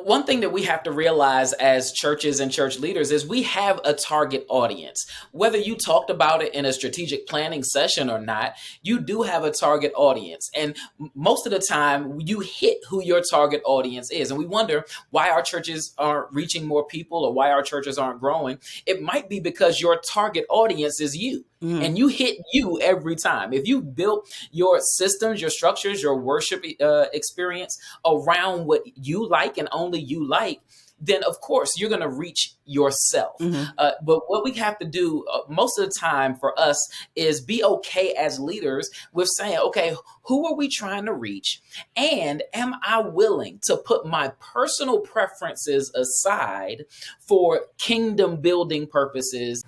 one thing that we have to realize as churches and church leaders is we have a target audience. Whether you talked about it in a strategic planning session or not, you do have a target audience. And most of the time, you hit who your target audience is. And we wonder why our churches aren't reaching more people or why our churches aren't growing. It might be because your target audience is you. And you hit you every time. If you built your systems, your structures, your worship experience around what you like and only you like, then of course you're going to reach yourself. But what we have to do most of the time for us is be okay as leaders with saying, okay, who are we trying to reach? And am I willing to put my personal preferences aside for kingdom building purposes?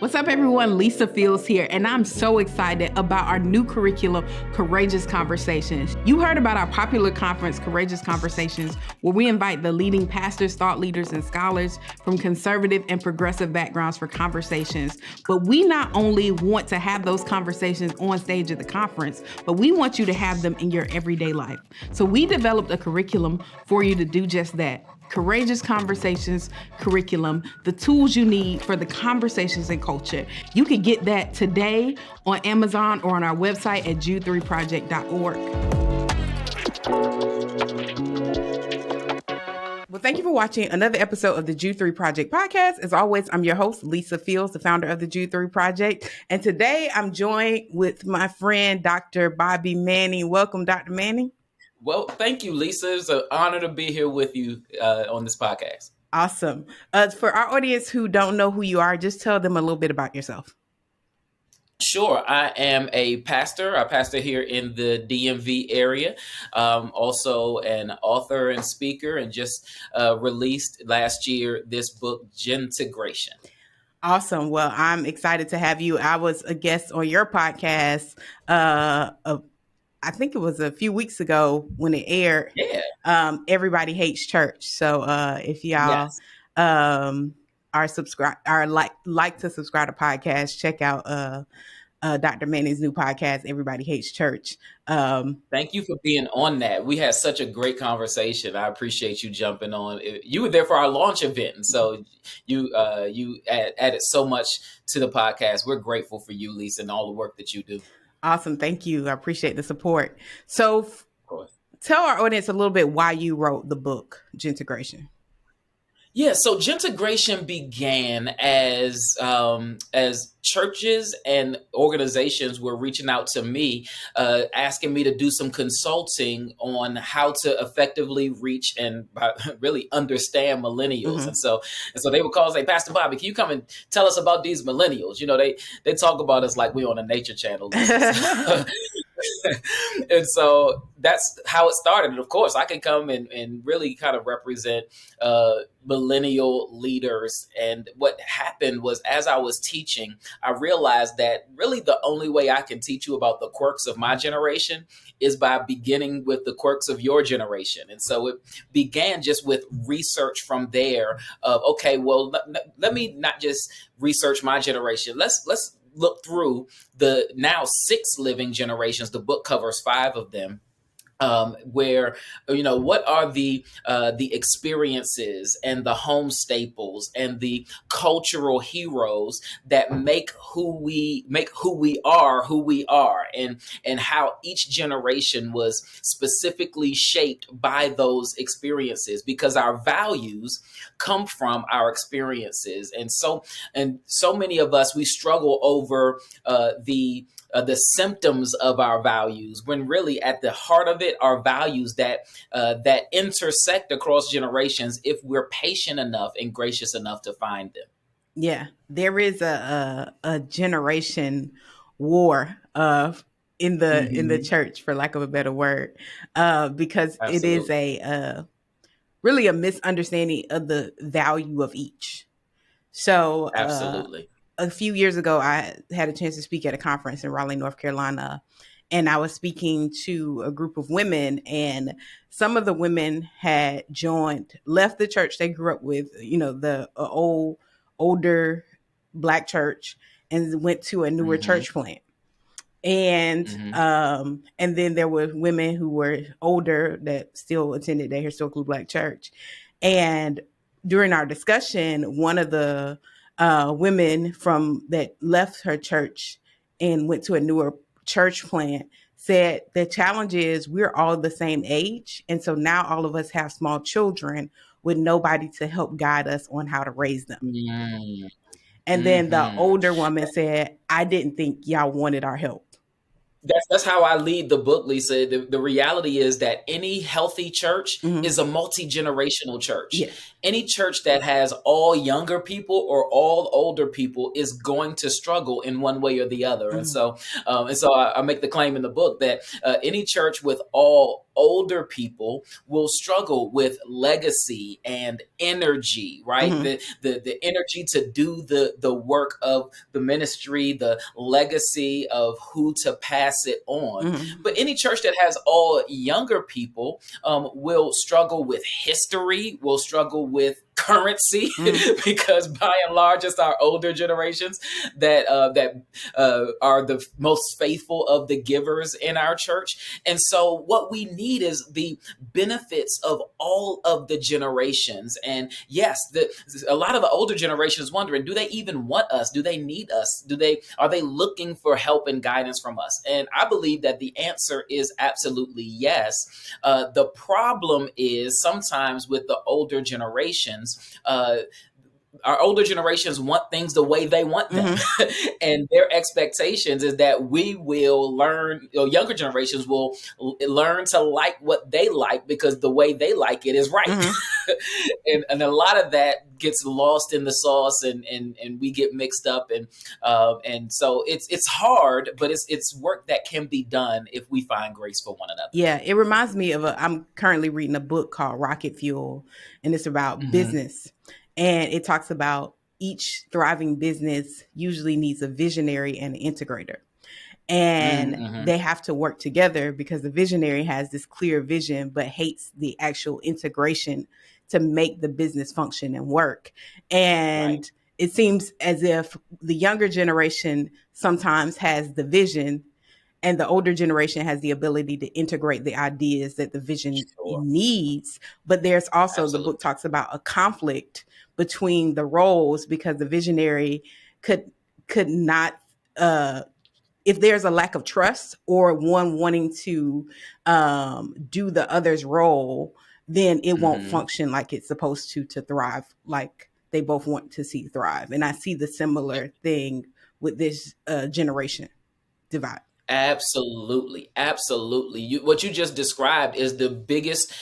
What's up, everyone? Lisa Fields here, and I'm so excited about our new curriculum, Courageous Conversations. You heard about our popular conference, Courageous Conversations, where we invite the leading pastors, thought leaders, and scholars from conservative and progressive backgrounds for conversations. But we not only want to have those conversations on stage at the conference, but we want you to have them in your everyday life. So we developed a curriculum for you to do just that. Courageous Conversations curriculum, the tools you need for the conversations and culture. You can get that today on Amazon or on our website at jude3project.org. Well, thank you for watching another episode of the Jude 3 Project podcast. As always, I'm your host, Lisa Fields, the founder of the Jude 3 Project. And today I'm joined with my friend, Dr. Bobby Manning. Welcome, Dr. Manning. Well, thank you, Lisa. It's an honor to be here with you on this podcast. Awesome. For our audience who don't know who you are, just tell them a little bit about yourself. Sure. I am a pastor. I pastor here in the DMV area. Also an author and speaker, and just released last year this book, Gentegration. Awesome. Well, I'm excited to have you. I was a guest on your podcast I think it was a few weeks ago when it aired. Yeah. Everybody Hates Church. So if y'all are subscribe or like to subscribe to podcasts, check out Dr. Manning's new podcast, Everybody Hates Church. Thank you for being on that. We had such a great conversation. I appreciate you jumping on. You were there for our launch event, and so you added so much to the podcast. We're grateful for you, Lisa, and all the work that you do. Awesome. Thank you. I appreciate the support. So tell our audience a little bit why you wrote the book, Gentegration. Yeah, so Gentegration began as churches and organizations were reaching out to me, asking me to do some consulting on how to effectively reach and really understand millennials. And so they would call and say, Pastor Bobby, can you come and tell us about these millennials? You know, they talk about us like we on a nature channel. And so that's how it started. And of course, I can come and really kind of represent millennial leaders. And what happened was, as I was teaching, I realized that really the only way I can teach you about the quirks of my generation is by beginning with the quirks of your generation. And so it began just with research from there of, okay, well, let me not just research my generation. Let's look through the now 6 living generations. The book covers 5 of them. Where, you know, what are the experiences and the home staples and the cultural heroes that make who we are, and how each generation was specifically shaped by those experiences, because our values come from our experiences. And so many of us, we struggle over the symptoms of our values, when really at the heart of it are values that intersect across generations if we're patient enough and gracious enough to find them. Yeah, there is a generation war in the church, for lack of a better word, because Absolutely. It is really a misunderstanding of the value of each. So Absolutely. A few years ago, I had a chance to speak at a conference in Raleigh, North Carolina, and I was speaking to a group of women, and some of the women had left the church they grew up with, you know, the older Black church and went to a newer Mm-hmm. church plant. Mm-hmm. And then there were women who were older that still attended their historically Black church. And during our discussion, one of the women from that left her church and went to a newer church plant said the challenge is we're all the same age, and so now all of us have small children with nobody to help guide us on how to raise them. Mm-hmm. And then the Mm-hmm. older woman said, I didn't think y'all wanted our help. That's how I lead the book, Lisa. The reality is that any healthy church Mm-hmm. is a multi-generational church. Yeah. Any church that has all younger people or all older people is going to struggle in one way or the other. Mm-hmm. And so I make the claim in the book that any church with all older people will struggle with legacy and energy, right? Mm-hmm. The energy to do the work of the ministry, the legacy of who to pass it on. Mm-hmm. But any church that has all younger people will struggle with history, will struggle with currency, Mm-hmm. because by and large, it's our older generations that are the most faithful of the givers in our church. And so, what we need is the benefits of all of the generations. And yes, a lot of the older generations wondering, do they even want us? Do they need us? Are they looking for help and guidance from us? And I believe that the answer is absolutely yes. The problem is sometimes with the older generations, our older generations want things the way they want them. Mm-hmm. And their expectations is that we will learn, or younger generations will learn to like what they like because the way they like it is right. Mm-hmm. And a lot of that gets lost in the sauce, and we get mixed up. And so it's hard, but it's work that can be done if we find grace for one another. Yeah, it reminds me of I'm currently reading a book called Rocket Fuel, and it's about Mm-hmm. business. And it talks about each thriving business usually needs a visionary and an integrator. And Mm-hmm. they have to work together because the visionary has this clear vision but hates the actual integration to make the business function and work. Right. And it seems as if the younger generation sometimes has the vision and the older generation has the ability to integrate the ideas that the vision Sure. needs. But there's also, the book Absolutely. talks about a conflict between the roles because the visionary could not if there's a lack of trust or one wanting to do the other's role, then it won't Mm-hmm. function like it's supposed to thrive, like they both want to see thrive. And I see the similar thing with this generation divide. Absolutely, absolutely. What you just described is the biggest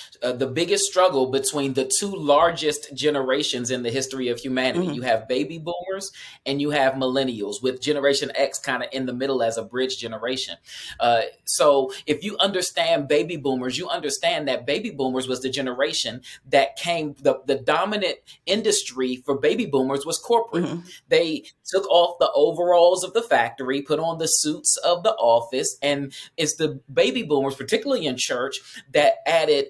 struggle between the two largest generations in the history of humanity. Mm-hmm. You have baby boomers and you have millennials, with Generation X kind of in the middle as a bridge generation. So, if you understand baby boomers, you understand that baby boomers was the generation that came. The dominant industry for baby boomers was corporate. Mm-hmm. They took off the overalls of the factory, put on the suits of the office, and it's the baby boomers, particularly in church, that added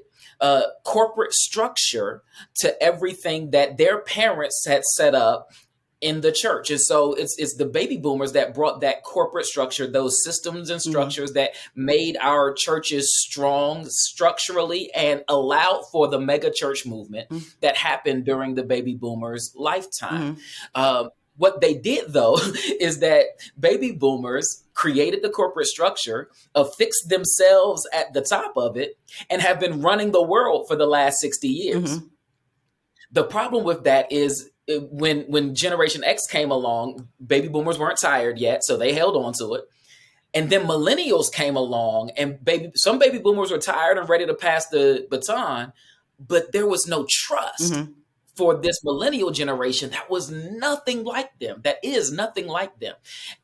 corporate structure to everything that their parents had set up in the church. And so it's the baby boomers that brought that corporate structure, those systems and Mm-hmm. structures that made our churches strong structurally and allowed for the mega church movement that happened during the baby boomers' lifetime. Mm-hmm. What they did, though, is that baby boomers created the corporate structure, affixed themselves at the top of it, and have been running the world for the last 60 years. Mm-hmm. The problem with that is when Generation X came along, baby boomers weren't tired yet, so they held on to it. And then millennials came along, and some baby boomers were tired and ready to pass the baton, but there was no trust. Mm-hmm. For this millennial generation that was nothing like them, that is nothing like them.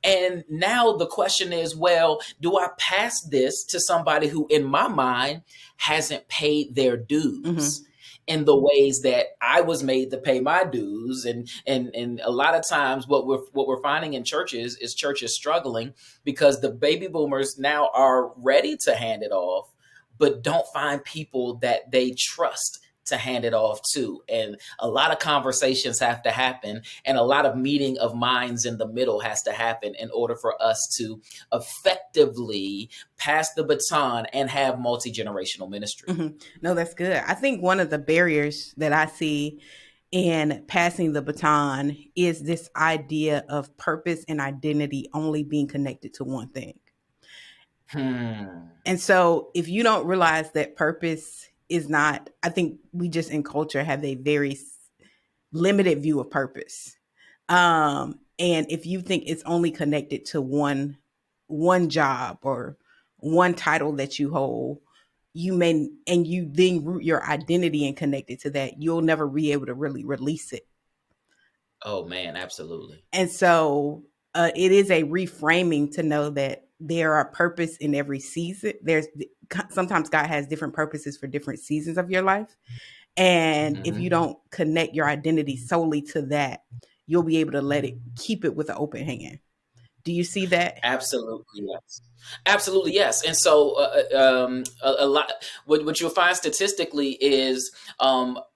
And now the question is, well, do I pass this to somebody who, in my mind, hasn't paid their dues? Mm-hmm. In the ways that I was made to pay my dues, and a lot of times what we're finding in churches is churches struggling because the baby boomers now are ready to hand it off, but don't find people that they trust to hand it off to. And a lot of conversations have to happen, and a lot of meeting of minds in the middle has to happen in order for us to effectively pass the baton and have multi-generational ministry. No, that's good. I think one of the barriers that I see in passing the baton is this idea of purpose and identity only being connected to one thing. And so if you don't realize that purpose is not, I think we just in culture have a very limited view of purpose. And if you think it's only connected to one job or one title that you hold, you may, and you then root your identity and connect it to that, you'll never be able to really release it. Oh man, absolutely. And so it is a reframing to know that there are purpose in every season. Sometimes God has different purposes for different seasons of your life. And if you don't connect your identity solely to that, you'll be able to keep it with an open hand. Do you see that? Absolutely, yes. Absolutely, yes. And so a lot, what you'll find statistically is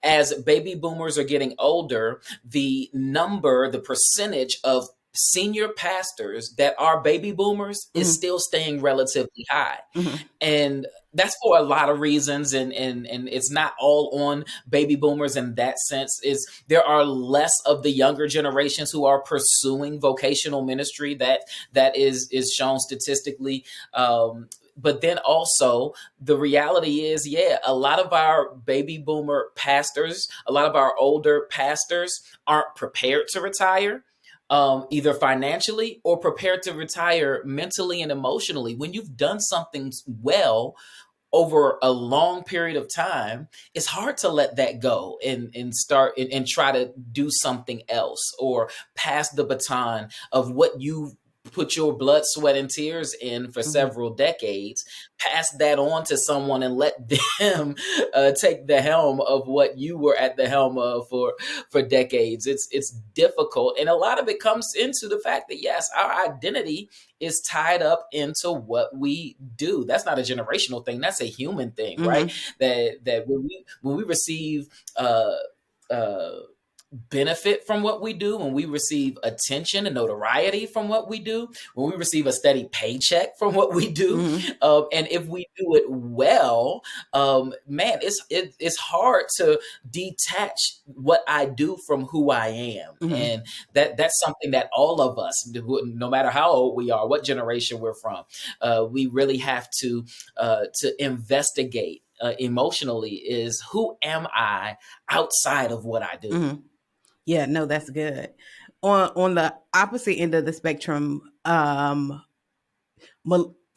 as baby boomers are getting older, the percentage of senior pastors that are baby boomers is still staying relatively high. And that's for a lot of reasons, and it's not all on baby boomers in that sense. Is there are less of the younger generations who are pursuing vocational ministry that is shown statistically. But then also the reality is, a lot of our baby boomer pastors, a lot of our older pastors aren't prepared to retire. Either financially or prepared to retire mentally and emotionally. When you've done something well over a long period of time, it's hard to let that go and start and try to do something else or pass the baton of what you've put your blood, sweat, and tears in for several decades, pass that on to someone and let them take the helm of what you were at the helm of for decades. It's difficult. And a lot of it comes into the fact that, yes, our identity is tied up into what we do. That's not a generational thing. That's a human thing, right? That when we receive benefit from what we do, when we receive attention and notoriety from what we do, when we receive a steady paycheck from what we do, and if we do it well, man, it's hard to detach what I do from who I am. And that's something that all of us, no matter how old we are, what generation we're from, we really have to investigate emotionally, is who am I outside of what I do? Yeah, no, that's good. On the opposite end of the spectrum,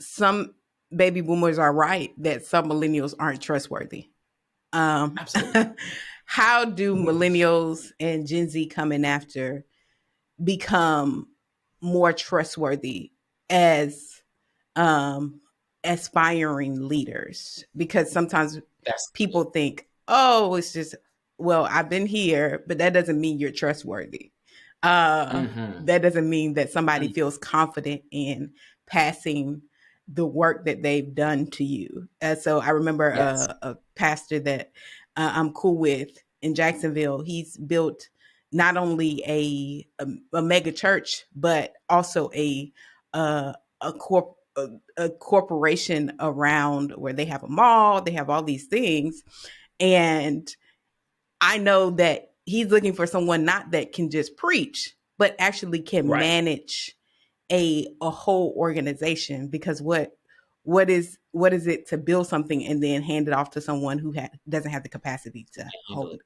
some baby boomers are right that some millennials aren't trustworthy. Absolutely. How do millennials and Gen Z coming after become more trustworthy as aspiring leaders? Because sometimes people think, oh, it's just, well, I've been here, but that doesn't mean you're trustworthy. That doesn't mean that somebody feels confident in passing the work that they've done to you. So I remember a pastor that I'm cool with in Jacksonville. He's built not only a mega church, but also a corporation around where they have a mall, they have all these things. And I know that he's looking for someone not that can just preach, but actually can manage a whole organization. Because what is it to build something and then hand it off to someone who doesn't have the capacity to hold it?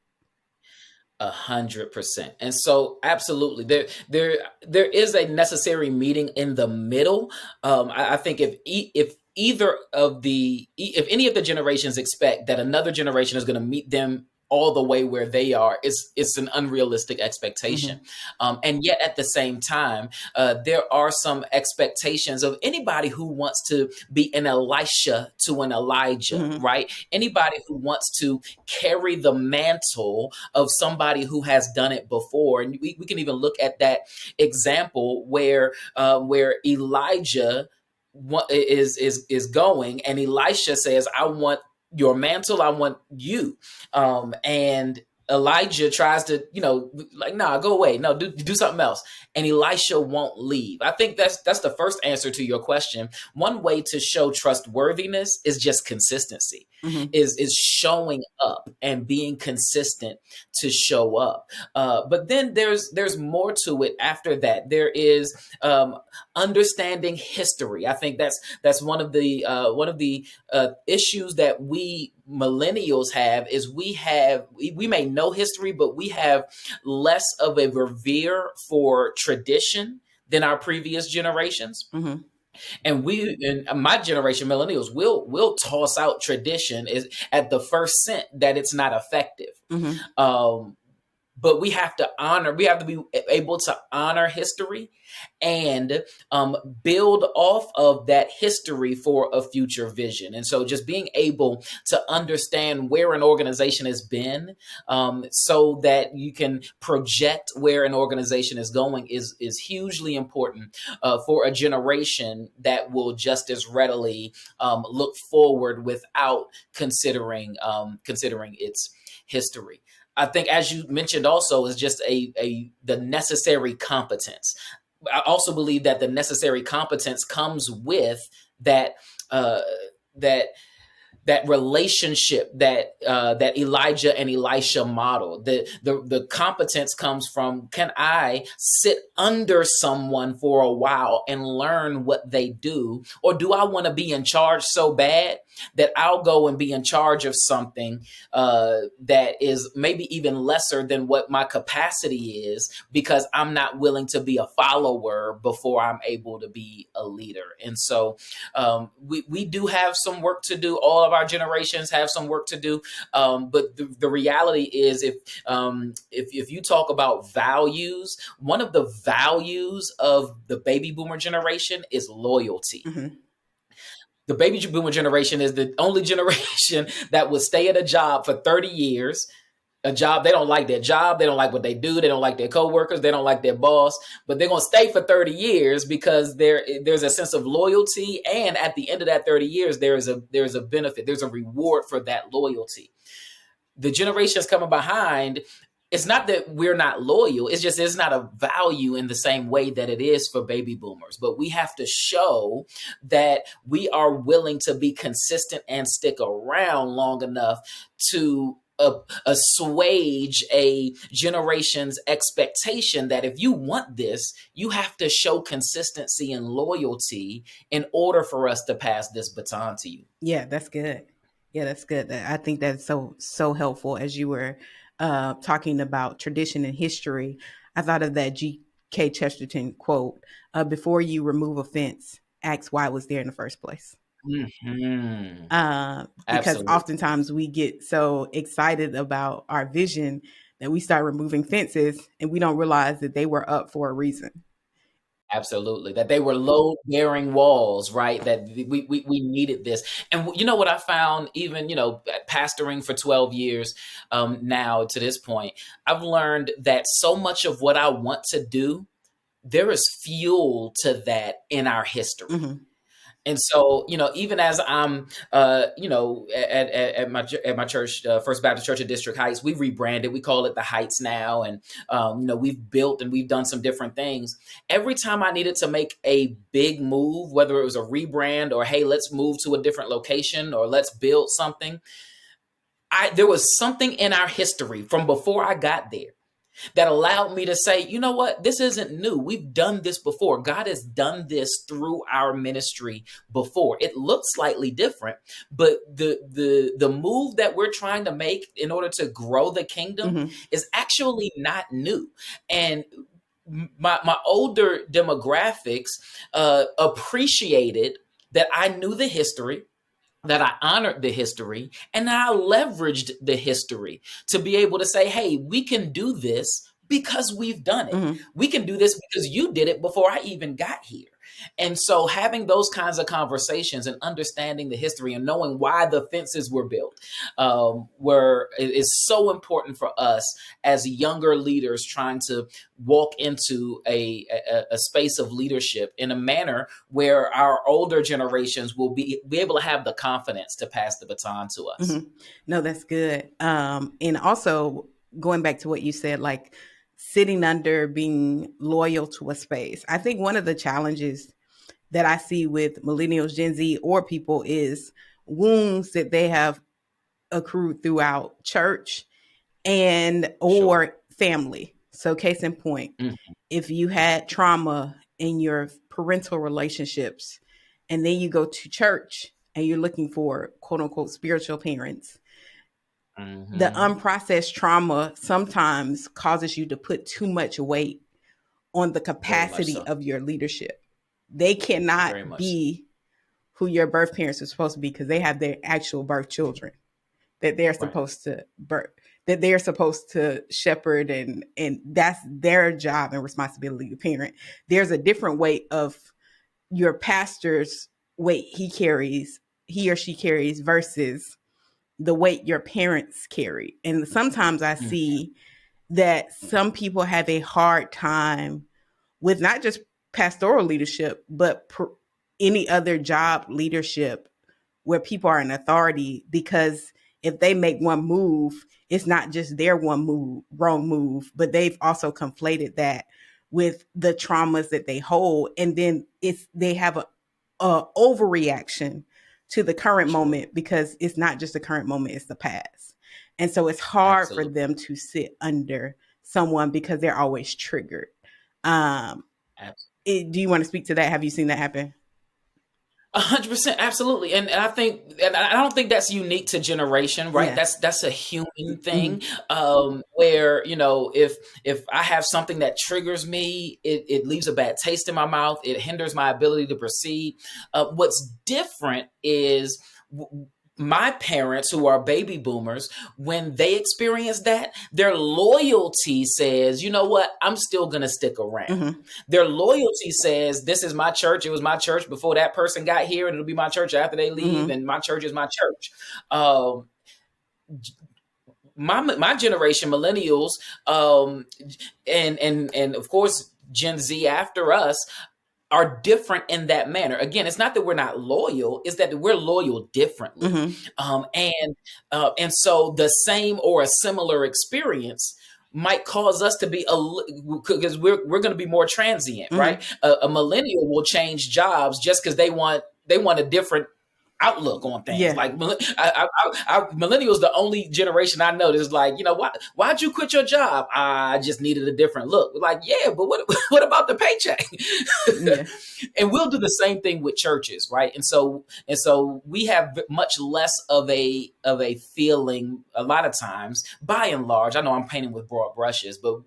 100%. And so absolutely there is a necessary meeting in the middle. I think if any of the generations expect that another generation is going to meet them all the way where they are, it's an unrealistic expectation. And yet at the same time, there are some expectations of anybody who wants to be an Elisha to an Elijah, right? Anybody who wants to carry the mantle of somebody who has done it before. And we can even look at that example where Elijah is going, and Elisha says, I want your mantle. I want you. And Elijah tries to, like, nah, go away. No, do something else. And Elisha won't leave. I think that's the first answer to your question. One way to show trustworthiness is just consistency, Mm-hmm. is showing up and being consistent to show up. But then there's more to it after that. There is understanding history. I think that's one of the issues that we millennials have is we may know history, but we have less of a revere for tradition than our previous generations. Mm-hmm. And we in my generation, millennials, will toss out tradition is at the first scent that it's not effective. Mm-hmm. But we have to be able to honor history and build off of that history for a future vision. And so just being able to understand where an organization has been, so that you can project where an organization is going is hugely important for a generation that will just as readily look forward without considering its history. I think, as you mentioned, also is just the necessary competence. I also believe that the necessary competence comes with that uh, that that relationship that Elijah and Elisha model. The competence comes from, can I sit under someone for a while and learn what they do, or do I want to be in charge so bad that I'll go and be in charge of something that is maybe even lesser than what my capacity is, because I'm not willing to be a follower before I'm able to be a leader. And so we do have some work to do. All of our generations have some work to do. But the reality is, if you talk about values, one of the values of the baby boomer generation is loyalty. Mm-hmm. The baby boomer generation is the only generation that will stay at a job for 30 years. A job, they don't like their job, they don't like what they do, they don't like their coworkers, they don't like their boss, but they're going to stay for 30 years because there's a sense of loyalty, and at the end of that 30 years there's a benefit, there's a reward for that loyalty. The generations coming behind, it's not that we're not loyal, it's just it's not a value in the same way that it is for baby boomers. But we have to show that we are willing to be consistent and stick around long enough to assuage a generation's expectation that if you want this, you have to show consistency and loyalty in order for us to pass this baton to you. Yeah, that's good. Yeah, that's good. I think that's so helpful. As you were talking about tradition and history, I thought of that G.K. Chesterton quote: "Before you remove a fence, ask why it was there in the first place." Mm-hmm. Because Absolutely. oftentimes we get so excited about our vision that we start removing fences and we don't realize that they were up for a reason. Absolutely. That they were load bearing walls, right? That we needed this. And you know what I found, even, pastoring for 12 years now to this point, I've learned that so much of what I want to do, there is fuel to that in our history. Mm-hmm. And so, even as I'm, at my church, First Baptist Church of District Heights, we rebranded. We call it the Heights now, and we've built and we've done some different things. Every time I needed to make a big move, whether it was a rebrand or hey, let's move to a different location or let's build something, there was something in our history from before I got there that allowed me to say, you know what, this isn't new. We've done this before. God has done this through our ministry before. It looks slightly different, but the move that we're trying to make in order to grow the kingdom Mm-hmm. is actually not new. And my older demographics appreciated that I knew the history, that I honored the history, and that I leveraged the history to be able to say, hey, we can do this because we've done it. Mm-hmm. We can do this because you did it before I even got here. And so having those kinds of conversations and understanding the history and knowing why the fences were built is so important for us as younger leaders trying to walk into a space of leadership in a manner where our older generations will be able to have the confidence to pass the baton to us. Mm-hmm. No, that's good. And also going back to what you said, like sitting under, being loyal to a space. I think one of the challenges that I see with millennials, Gen Z, or people is wounds that they have accrued throughout church and Sure. or family. So case in point, Mm-hmm. if you had trauma in your parental relationships and then you go to church and you're looking for quote unquote spiritual parents, the Mm-hmm. unprocessed trauma sometimes causes you to put too much weight on the Very much capacity so. of your leadership. They Very cannot much so. be who your birth parents are supposed to be because they have their actual birth children that they're Right. supposed to birth, that they're supposed to shepherd, and that's their job and responsibility to parent. There's a different weight of your pastor's weight he or she carries versus the weight your parents carry. And sometimes I Mm. see that some people have a hard time with not just pastoral leadership, but any other job leadership where people are in authority, because if they make one move, it's not just their one move, wrong move, but they've also conflated that with the traumas that they hold. And then they have a overreaction to the current Sure. moment because it's not just the current moment, it's the past. And so it's hard for Absolutely. them to sit under someone because they're always triggered. Um, do you want to speak to that? Have you seen that happen? 100%, absolutely, and I think, and I don't think that's unique to generation, right? Yeah. That's a human Mm-hmm. thing, where if I have something that triggers me, it leaves a bad taste in my mouth. It hinders my ability to proceed. What's different is my parents, who are baby boomers, when they experience that, their loyalty says, you know what, I'm still going to stick around. Mm-hmm. Their loyalty says, this is my church. It was my church before that person got here, and it'll be my church after they leave, Mm-hmm. and my church is my church. Um, my generation, millennials, and of course Gen Z after us, are different in that manner. Again, it's not that we're not loyal; it's that we're loyal differently. Mm-hmm. And so the same or a similar experience might cause us to be because we're going to be more transient, right? Mm-hmm. A millennial will change jobs just because they want a different outlook on things. Yeah. Like millennials, the only generation I know that's like, why'd you quit your job? I just needed a different look. Like, yeah, but what about the paycheck? Yeah. And we'll do the same thing with churches, right? And so we have much less of a feeling a lot of times, by and large. I know I'm painting with broad brushes, but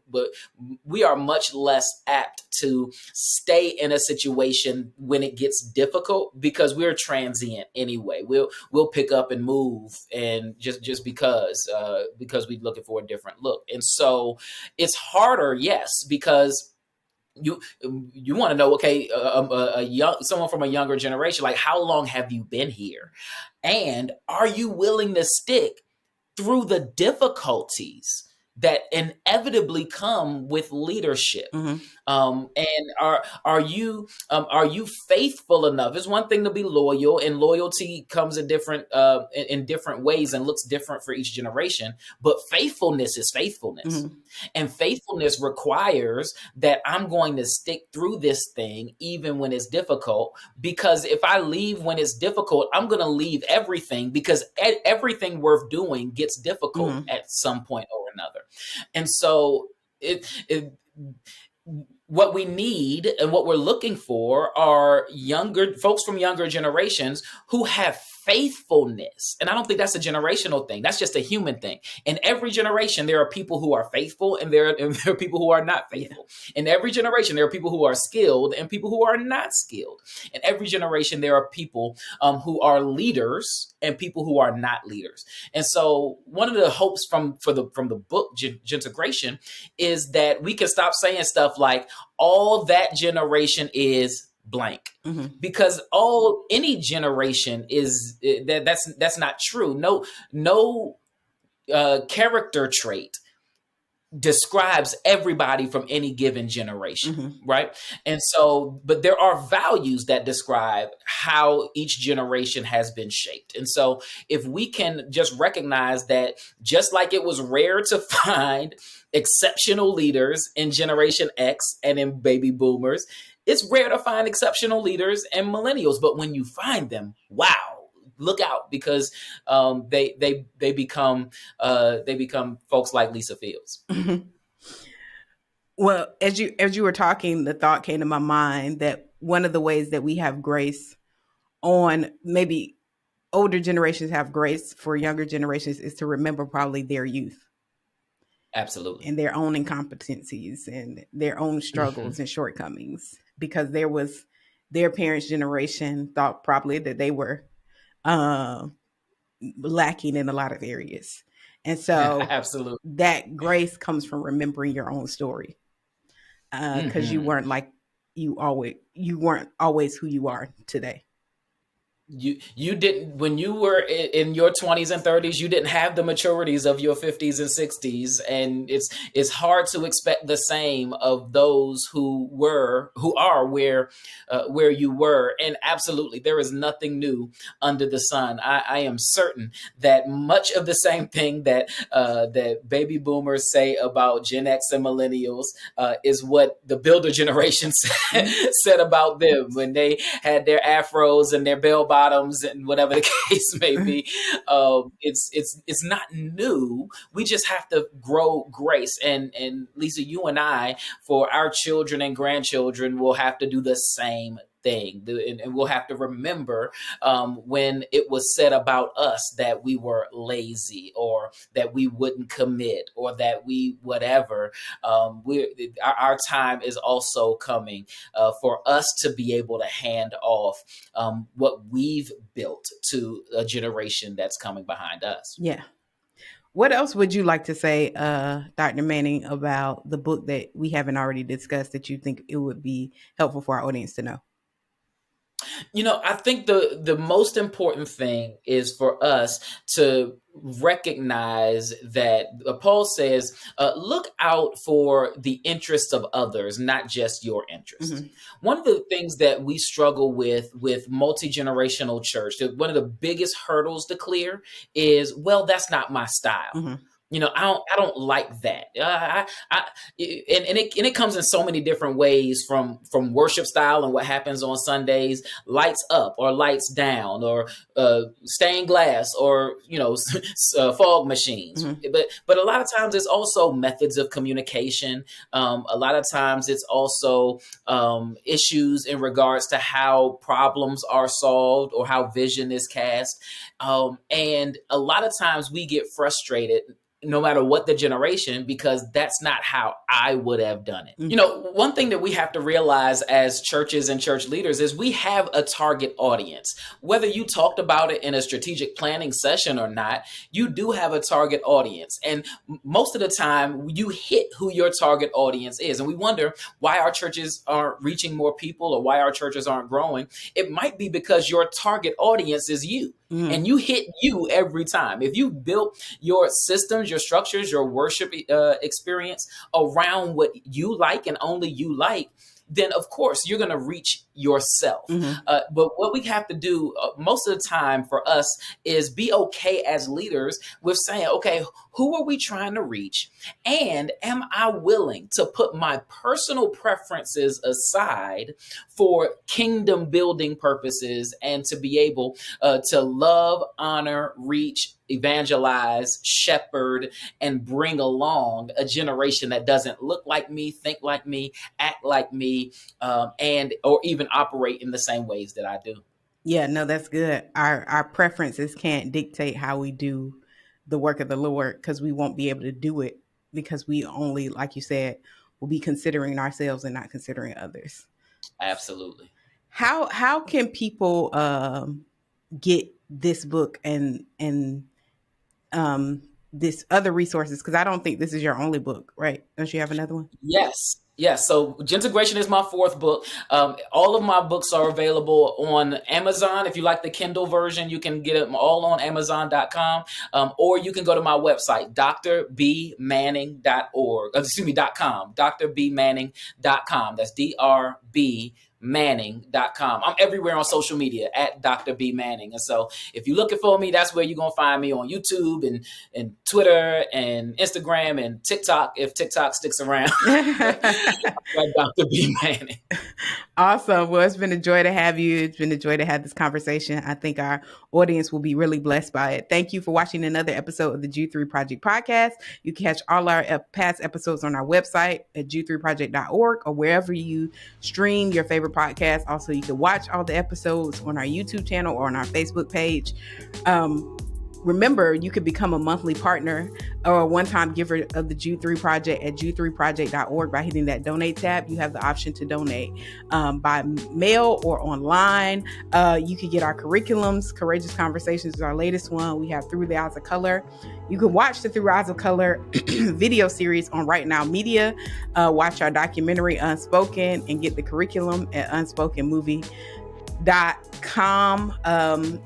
we are much less apt to stay in a situation when it gets difficult because we're transient anyway. We'll pick up and move, and just because we're looking for a different look. And so it's harder, yes, because you want to know, okay, someone from a younger generation, like, how long have you been here, and are you willing to stick through the difficulties that inevitably come with leadership? Mm-hmm. And are you faithful enough? It's one thing to be loyal, and loyalty comes in different ways and looks different for each generation. But faithfulness is faithfulness, Mm-hmm. and faithfulness requires that I'm going to stick through this thing even when it's difficult. Because if I leave when it's difficult, I'm going to leave everything, because everything worth doing gets difficult Mm-hmm. at some point or another. And so what we need and what we're looking for are younger folks from younger generations who have faithfulness. And I don't think that's a generational thing. That's just a human thing. In every generation, there are people who are faithful, and there are people who are not faithful. Yeah. In every generation, there are people who are skilled and people who are not skilled. In every generation, there are people who are leaders and people who are not leaders. And so one of the hopes from the book Gentegration is that we can stop saying stuff like, all that generation is blank. Mm-hmm. Because any generation is that's not true. No character trait describes everybody from any given generation, Mm-hmm. right? And so, but there are values that describe how each generation has been shaped. And so, if we can just recognize that, just like it was rare to find exceptional leaders in Generation X and in baby boomers, it's rare to find exceptional leaders in millennials. But when you find them, wow. Look out, because they become folks like Lisa Fields. Mm-hmm. Well, as you were talking, the thought came to my mind that one of the ways that we have grace on, maybe older generations have grace for younger generations, is to remember probably their youth Absolutely. and their own incompetencies and their own Hmm. struggles and shortcomings, because there was their parents' generation thought probably that they were uh, lacking in a lot of areas. And so Absolutely. that grace comes from remembering your own story, because you Hmm. weren't like you weren't always who you are today. You didn't, when you were in your 20s and 30s, you didn't have the maturities of your 50s and 60s, and it's hard to expect the same of those who are where you were. And absolutely, there is nothing new under the sun. I am certain that much of the same thing that baby boomers say about Gen X and millennials is what the builder generation Mhm. said about them when they had their afros and their bell bottoms and whatever the case may be. It's not new. We just have to grow grace. And Lisa, you and I, for our children and grandchildren, will have to do the same thing. And we'll have to remember when it was said about us that we were lazy, or that we wouldn't commit, or that we whatever. Our time is also coming for us to be able to hand off what we've built to a generation that's coming behind us. Yeah. What else would you like to say, Dr. Manning, about the book that we haven't already discussed that you think it would be helpful for our audience to know? I think the most important thing is for us to recognize that Paul says, look out for the interests of others, not just your interests. Mm-hmm. One of the things that we struggle with multi-generational church, one of the biggest hurdles to clear is, well, that's not my style. Mm-hmm. I don't like that. And it comes in so many different ways, from worship style and what happens on Sundays, lights up or lights down, or stained glass, or fog machines. Mm-hmm. But a lot of times it's also methods of communication. A lot of times it's also issues in regards to how problems are solved or how vision is cast. And a lot of times we get frustrated, no matter what the generation, because that's not how I would have done it. One thing that we have to realize as churches and church leaders is we have a target audience. Whether you talked about it in a strategic planning session or not, you do have a target audience. And most of the time, you hit who your target audience is. And we wonder why our churches aren't reaching more people, or why our churches aren't growing. It might be because your target audience is you. Mm-hmm. And you hit you every time. If you built your systems, your structures, your worship experience around what you like and only you like, then of course you're going to reach yourself. Mm-hmm. But what we have to do most of the time for us is be okay as leaders with saying, okay, who are we trying to reach? And am I willing to put my personal preferences aside for kingdom building purposes, and to be able to love, honor, reach, evangelize, shepherd, and bring along a generation that doesn't look like me, think like me, act like me, and or even operate in the same ways that I do. Yeah, no, that's good. Our preferences can't dictate how we do the work of the Lord, because we won't be able to do it, because we only, like you said, will be considering ourselves and not considering others. Absolutely. How can people get this book and this other resources? Because I don't think this is your only book, right? Don't you have another one? Yes. Yes, so Gentegration is my fourth book. All of my books are available on Amazon. If you like the Kindle version, you can get them all on Amazon.com, or you can go to my website, drbmanning.org. Excuse me, .com, drbmanning.com. That's drbmanning.com. I'm everywhere on social media at Dr. B Manning. And so if you're looking for me, that's where you're going to find me on YouTube and Twitter and Instagram and TikTok, if TikTok sticks around. Dr. B Manning. Awesome. Well, it's been a joy to have you. It's been a joy to have this conversation. I think our audience will be really blessed by it. Thank you for watching another episode of the G3 Project podcast. You can catch all our past episodes on our website at g3project.org or wherever you stream your favorite podcast. Also, you can watch all the episodes on our YouTube channel or on our Facebook page. Remember, you could become a monthly partner or a one-time giver of the G3 Project at g3project.org by hitting that donate tab. You have the option to donate by mail or online. You can get our curriculums. Courageous Conversations is our latest one. We have Through the Eyes of Color. You can watch the Through Eyes of Color video series on Right Now Media. Watch our documentary Unspoken and get the curriculum at unspokenmovie.com.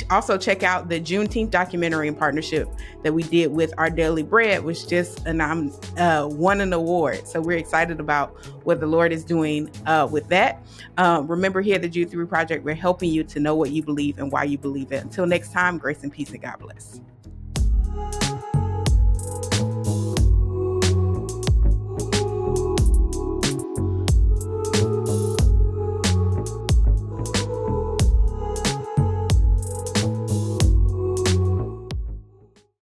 Also check out the Juneteenth documentary in partnership that we did with Our Daily Bread, which just won an award. So we're excited about what the Lord is doing with that. Remember, here at the G3 Project, we're helping you to know what you believe and why you believe it. Until next time, grace and peace and God bless.